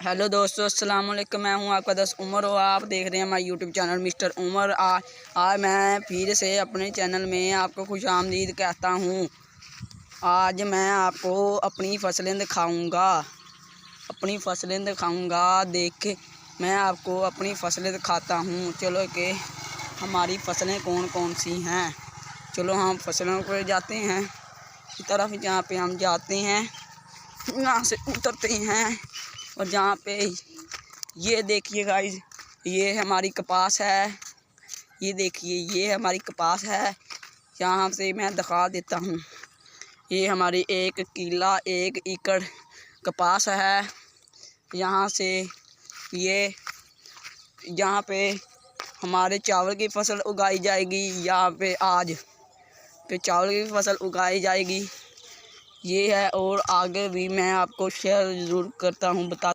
Hello दोस्तों, अस्सलाम वालेकुम। मैं हूं आपका दोस्त उमर और आप देख रहे हैं हमारा यूट्यूब चैनल मिस्टर उमर। आज मैं फिर से अपने चैनल में आपको खुशामदीद कहता हूं। आज मैं आपको अपनी फसलें दिखाऊंगा। देख, मैं आपको अपनी फसलें दिखाता हूं। चलो कि हमारी फसलें कौन कौन सी हैं। चलो हम फसलों पर जाते हैं की तरफ। जहाँ पे हम जाते हैं यहाँ से उतरते हैं और जहाँ पे ये देखिए गाइस, ये हमारी कपास है। ये देखिए, ये हमारी कपास है। यहाँ से मैं दिखा देता हूँ। ये हमारी 1 किला 1 एकड़ कपास है। यहाँ से ये यहाँ पे हमारे चावल की फसल उगाई जाएगी। यहाँ पे आज पे चावल की फसल उगाई जाएगी। ये है और आगे भी मैं आपको शेयर ज़रूर करता हूँ, बता